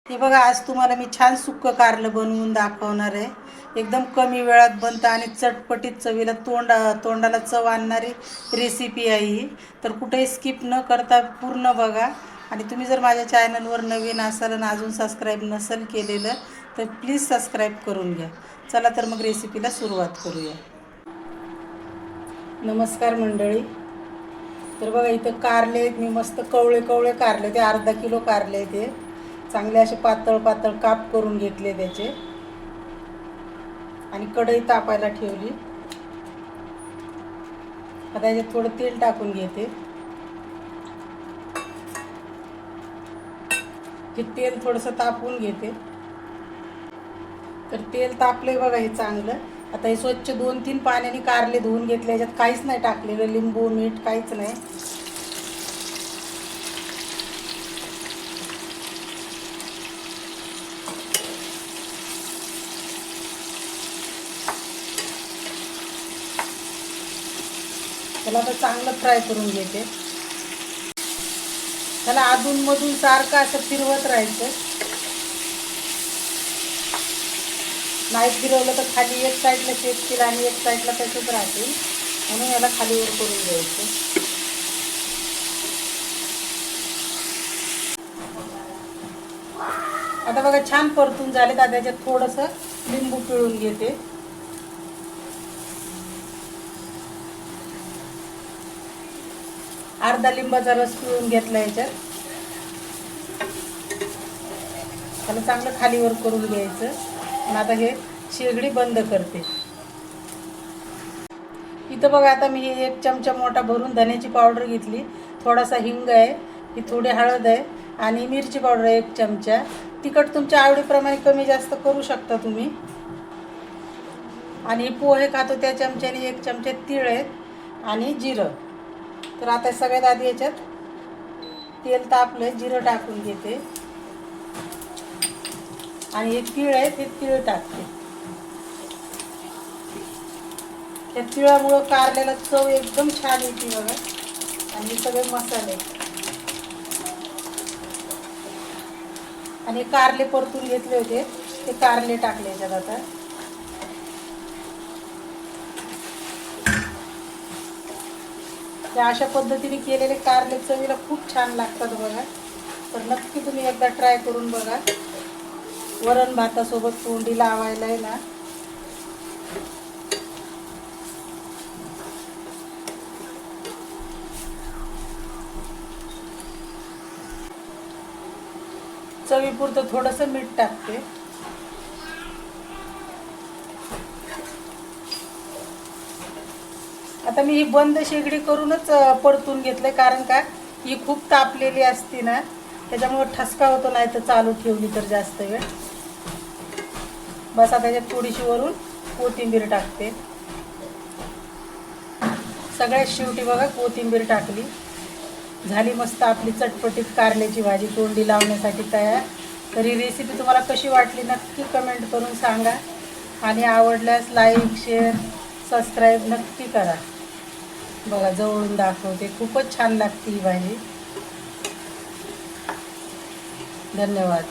हे बघा, आज तुम्हाला मी छान सुक्कं कारलं बनवून दाखवणार आहे. एकदम कमी वेळात बनतं आणि चटपटीत चवीला तोंडाला चव आणणारी रेसिपी आहे ही. तर कुठेही स्किप न करता पूर्ण बघा. आणि तुम्ही जर माझ्या चॅनलवर नवीन असाल आणि अजून सबस्क्राईब नसेल केलेलं तर प्लीज सबस्क्राईब करून घ्या. चला तर मग रेसिपीला सुरुवात करूया. नमस्कार मंडळी. तर बघा, इथं कारले आहेत. मी मस्त कवळे कवळे कारले, ते अर्धा किलो कारले ते चांगले असे पातळ पातळ काप करून घेतले त्याचे. आणि कढई तापायला ठेवली. आता याच्यात थोडं तेल टाकून घेते. हे तेल थोडंसं तापवून घेते. तर तेल तापले बघा हे चांगलं. आता हे स्वच्छ 2-3 पाण्याने कारले धुवून घेतले. याच्यात काहीच नाही टाकलेलं, लिंबू मीठ काहीच नाही. त्याला आता चांगलं फ्राय करून घेते. त्याला अधूनमधून सारखं असं फिरवत राहायचं. नाही फिरवलं तर खाली एक साईडला शेकतील आणि एक साईडला तसंच राहतील, म्हणून याला खालीवर करून घ्यायचं. आता बघा छान परतून झाले. आता त्याच्यात थोडंसं लिंबू पिळून घेते. अर्धा लिंबाचा रस पिळून घेतला याच्यात. त्याला चांगलं खालीवर करून घ्यायचं. आणि आता हे शेगडी बंद करते. इथं बघा, आता मी 1 चमचा मोठा भरून धन्याची पावडर घेतली, थोडासा हिंग आहे, ही थोडी हळद आहे आणि मिरची पावडर आहे 1 चमचा. तिखट तुमच्या आवडीप्रमाणे कमी जास्त करू शकता तुम्ही. आणि पोहे खातो त्या चमच्याने 1 चमचा तीळ आहेत आणि जिरं. तर आता सगळ्यात आधी याच्यात तेल तापलं, जिरं टाकून घेते आणि हे तीळ आहे ते तीळ टाकते. त्या तिळामुळं कारल्याला चव एकदम छान येते बघा. आणि सगळे मसाले आणि कारले परतून घेतले होते ते कारले टाकले याच्यात. आता त्या अशा पद्धतीने केलेले कारले चवीला खूप छान लागतात बघा. तर नक्की तुम्ही एकदा ट्राय करून बघा. वरण भातासोबत तोंडी लावायला आहे ना. चवीपुरतं थोडंसं मीठ टाकते. आता मी ही बंद शेगडी करूनच परतून घेतले, कारण का ही खूप तापलेली असते ना, त्याच्यामुळे ठसका होतो नाही तर चालू ठेवली तर जास्त वेळ. बस आता त्याच्यात थोडीशी वरून कोथिंबीर टाकते. सगळ्यात शेवटी बघा कोथिंबीर टाकली. झाली मस्त आपली चटपटीत कारल्याची भाजी तोंडी लावण्यासाठी तयार. तर ही रेसिपी तुम्हाला कशी वाटली नक्की कमेंट करून सांगा. आणि आवडल्यास लाईक शेअर सबस्क्राईब नक्की करा. बघा जवळून दाखवते, खूपच छान लागते ही भाजी. धन्यवाद.